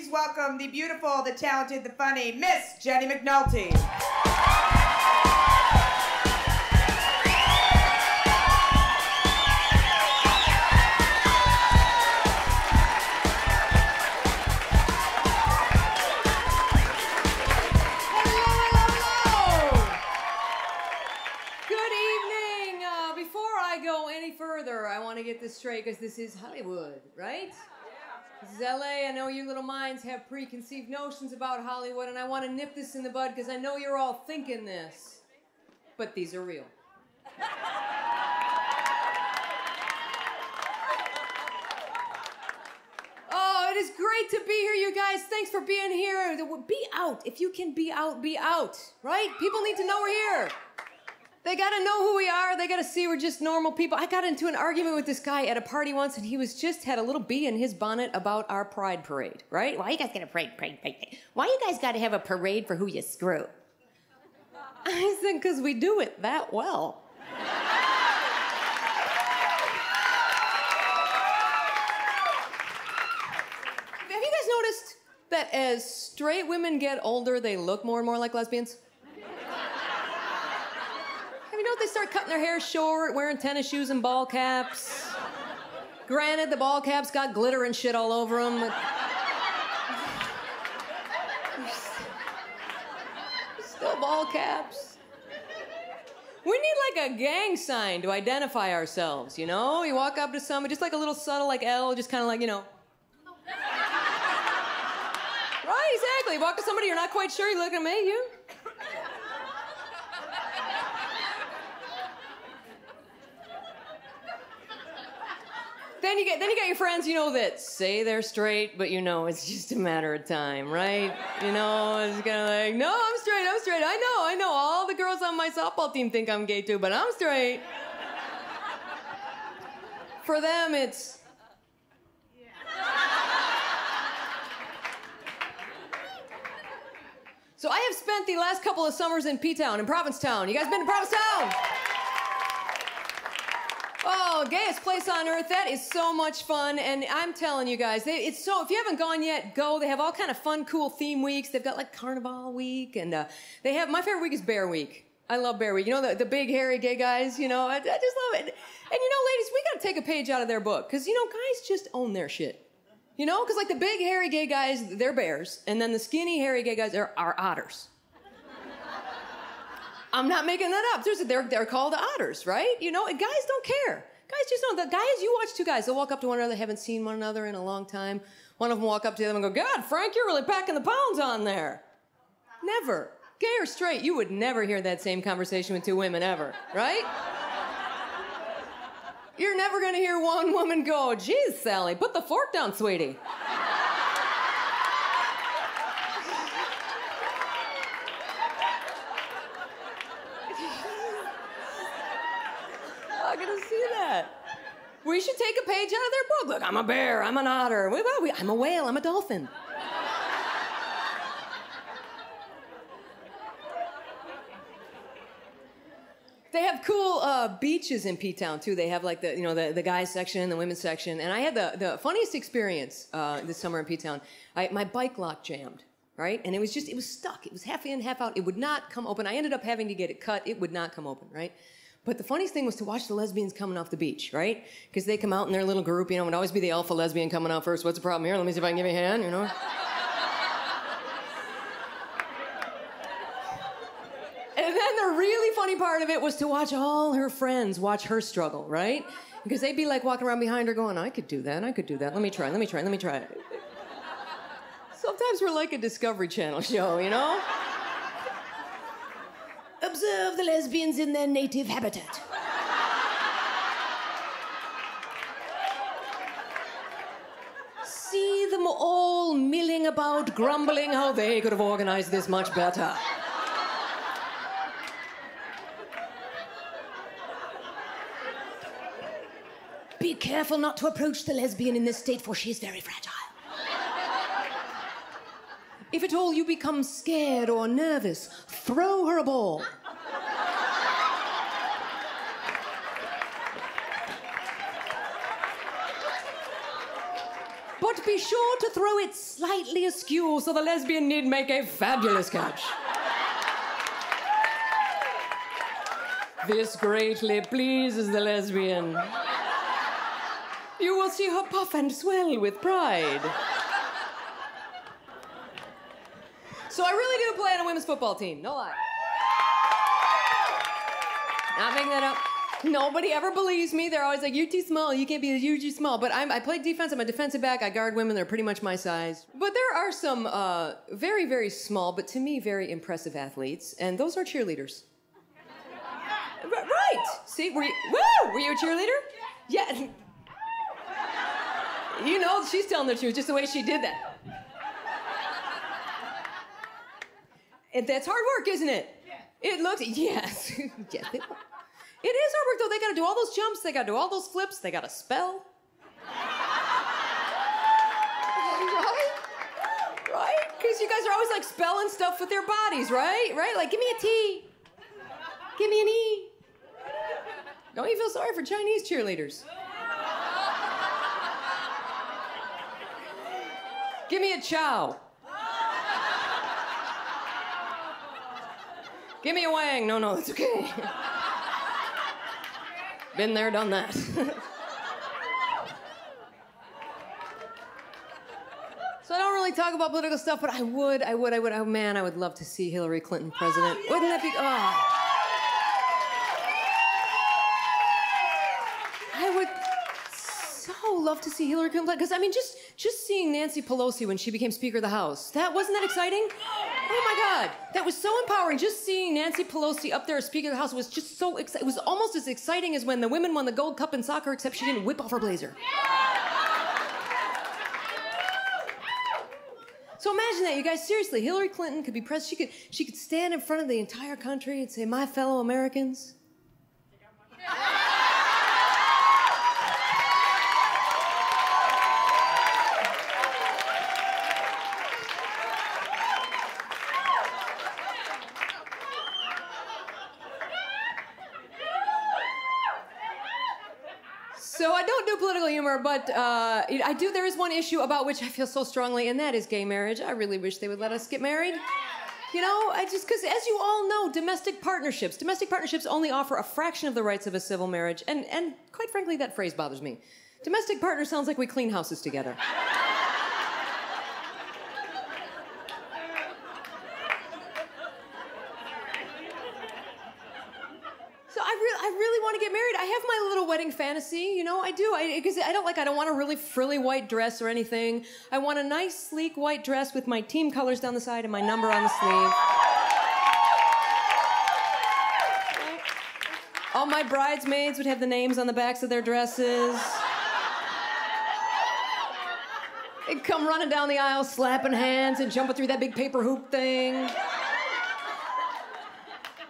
please welcome the beautiful, the talented, the funny Miss Jennie McNulty. I want to get this straight because this is Hollywood, right? This is LA. I know you little minds have preconceived notions about Hollywood, and I want to nip this in the bud because I know you're all thinking this, but these are real. Oh, it is great to be here, you guys. Thanks for being here. Be out. If you can be out, right? People need to know we're here. They gotta know who we are. They gotta see we're just normal people. I got into an argument with this guy at a party once, and he had a little bee in his bonnet about our pride parade, right? Why you guys got a parade? Why you guys gotta have a parade for who you screw? I said, because we do it that well. Have you guys noticed that as straight women get older, they look more and more like lesbians? You know, they start cutting their hair short, wearing tennis shoes and ball caps. Granted, the ball caps got glitter and shit all over them. Still ball caps. We need like a gang sign to identify ourselves, you know? You walk up to somebody, just like a little subtle like L, just kind of like, you know. Right, exactly. You walk to somebody, you're not quite sure, you look at me, you. Then you get your friends, you know, that say they're straight, but you know it's just a matter of time, right? You know, it's kind of like, no, I'm straight. I know. All the girls on my softball team think I'm gay too, but I'm straight. For them, it's... So I have spent the last couple of summers in P-Town, in Provincetown. You guys been to Provincetown? Oh, gayest place on earth. That is so much fun. And I'm telling you guys, if you haven't gone yet, go. They have all kind of fun, cool theme weeks. They've got like Carnival Week, and my favorite week is Bear Week. I love Bear Week. You know, the big, hairy, gay guys, you know, I just love it. And you know, ladies, we got to take a page out of their book, because, you know, guys just own their shit. You know, because like the big, hairy, gay guys, they're bears, and then the skinny, hairy, gay guys are otters. I'm not making that up. They're called otters, right? You know, and guys don't care. Guys just don't. The guys, you watch two guys, they'll walk up to one another, haven't seen one another in a long time. One of them will walk up to the other and go, God, Frank, you're really packing the pounds on there. Never. Gay or straight, you would never hear that same conversation with two women ever, right? You're never going to hear one woman go, geez, Sally, put the fork down, sweetie. Not gonna see that. We should take a page out of their book. Look, I'm a bear, I'm an otter, I'm a whale, I'm a dolphin. They have cool beaches in P-Town too. They have like the guys section, the women's section, and I had the funniest experience this summer in P-Town. My bike lock jammed, right? And it was stuck. It was half in, half out. It would not come open. I ended up having to get it cut. It would not come open, right? But the funniest thing was to watch the lesbians coming off the beach, right? Because they come out in their little group, you know, it would always be the alpha lesbian coming out first. What's the problem here? Let me see if I can give you a hand, you know? And then the really funny part of it was to watch all her friends watch her struggle, right? Because they'd be like walking around behind her going, I could do that. Let me try. Sometimes we're like a Discovery Channel show, you know? Observe the lesbians in their native habitat. See them all milling about, grumbling how they could have organized this much better. Be careful not to approach the lesbian in this state, for she is very fragile. If at all you become scared or nervous, throw her a ball. But be sure to throw it slightly askew so the lesbian need make a fabulous catch. This greatly pleases the lesbian. You will see her puff and swell with pride. So I really do play on a women's football team, no lie. Not making that up. Nobody ever believes me. They're always like, you're too small, you can't be, you're too small. But I play defense, I'm a defensive back, I guard women, they're pretty much my size. But there are some very, very small, but to me, very impressive athletes, and those are cheerleaders. Right! See, were you a cheerleader? Yeah. You know, she's telling the truth, just the way she did that. And that's hard work, isn't it? It looks, yes. Yes, it is hard work, though. They gotta do all those jumps, they gotta do all those flips, they gotta spell. Right? Because you guys are always like spelling stuff with their bodies, right? Right? Like, give me a T. Give me an E. Don't you feel sorry for Chinese cheerleaders? Give me a chow. Give me a wang. No, that's okay. Been there, done that. So I don't really talk about political stuff, but I would. Oh man, I would love to see Hillary Clinton president. Oh, yeah. Wouldn't that be? Oh. I would so love to see Hillary Clinton, because I mean, just seeing Nancy Pelosi when she became Speaker of the House, wasn't that exciting? Oh my God, that was so empowering. Just seeing Nancy Pelosi up there as Speaker of the House was just so exciting. It was almost as exciting as when the women won the gold cup in soccer, except she didn't whip off her blazer. So imagine that, you guys. Seriously, Hillary Clinton could be president. She could stand in front of the entire country and say, "My fellow Americans." So I don't do political humor, but I do. There is one issue about which I feel so strongly, and that is gay marriage. I really wish they would let us get married. You know, because as you all know, domestic partnerships only offer a fraction of the rights of a civil marriage, and quite frankly, that phrase bothers me. Domestic partner sounds like we clean houses together. I really want to get married. I have my little wedding fantasy, you know, I do. Because I don't want a really frilly white dress or anything. I want a nice, sleek white dress with my team colors down the side and my number on the sleeve. All my bridesmaids would have the names on the backs of their dresses. They'd come running down the aisle, slapping hands and jumping through that big paper hoop thing.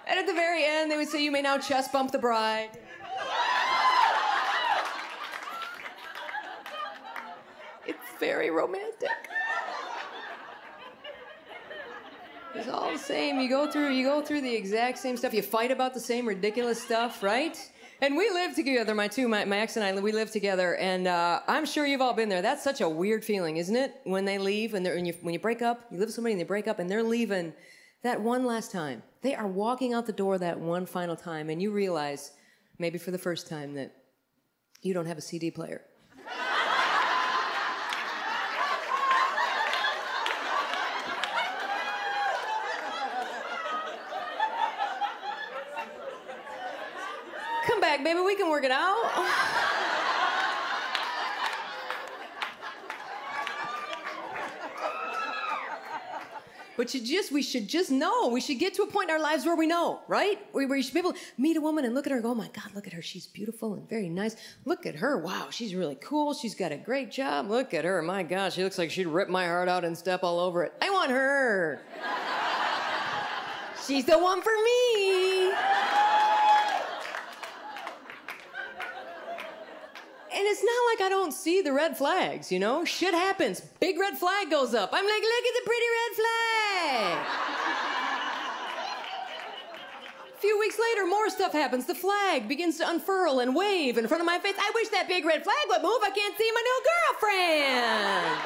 And at the very end, they would say, "You may now chest bump the bride." It's very romantic. It's all the same. You go through the exact same stuff. You fight about the same ridiculous stuff, right? And we live together, my ex and I, we live together, and I'm sure you've all been there. That's such a weird feeling, isn't it? When they leave, and when you break up, you live with somebody and they break up, and they're leaving that one last time. They are walking out the door that one final time, and you realize, maybe for the first time, that you don't have a CD player. Come back, baby, we can work it out. But we should just know. We should get to a point in our lives where we know, right? Where you should be able to meet a woman and look at her and go, "Oh my God, look at her. She's beautiful and very nice. Look at her. Wow, she's really cool. She's got a great job. Look at her. My God, she looks like she'd rip my heart out and step all over it. I want her. She's the one for me." And it's not like I don't see the red flags, you know? Shit happens. Big red flag goes up. I'm like, "Look at the pretty red flag." A few weeks later, more stuff happens. The flag begins to unfurl and wave in front of my face. I wish that big red flag would move. I can't see my new girlfriend.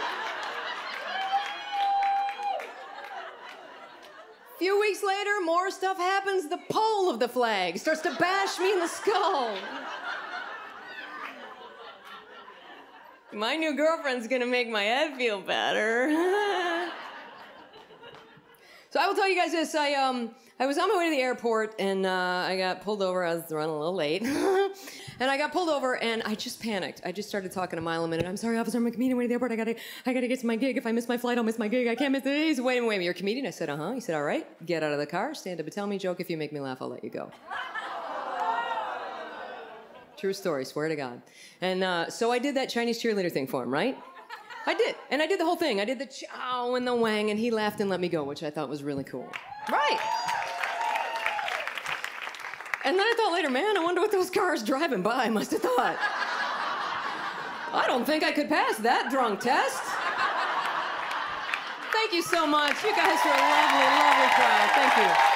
A few weeks later, more stuff happens. The pole of the flag starts to bash me in the skull. My new girlfriend's gonna make my head feel better. So I will tell you guys this. I was on my way to the airport and I got pulled over. I was running a little late. And I got pulled over and I just panicked. I just started talking a mile a minute. I'm sorry, officer, I'm a comedian. Way to the airport. I gotta get to my gig. If I miss my flight, I'll miss my gig. I can't miss it. He said, wait, you're a comedian? I said, uh-huh. He said, all right, get out of the car, stand up and tell me a joke. If you make me laugh, I'll let you go. True story, swear to God. And so I did that Chinese cheerleader thing for him, right? I did. And I did the whole thing. I did the chow and the wang, and he laughed and let me go, which I thought was really cool. Right. And then I thought later, man, I wonder what those cars driving by must have thought. I don't think I could pass that drunk test. Thank you so much. You guys are a lovely, lovely crowd. Thank you.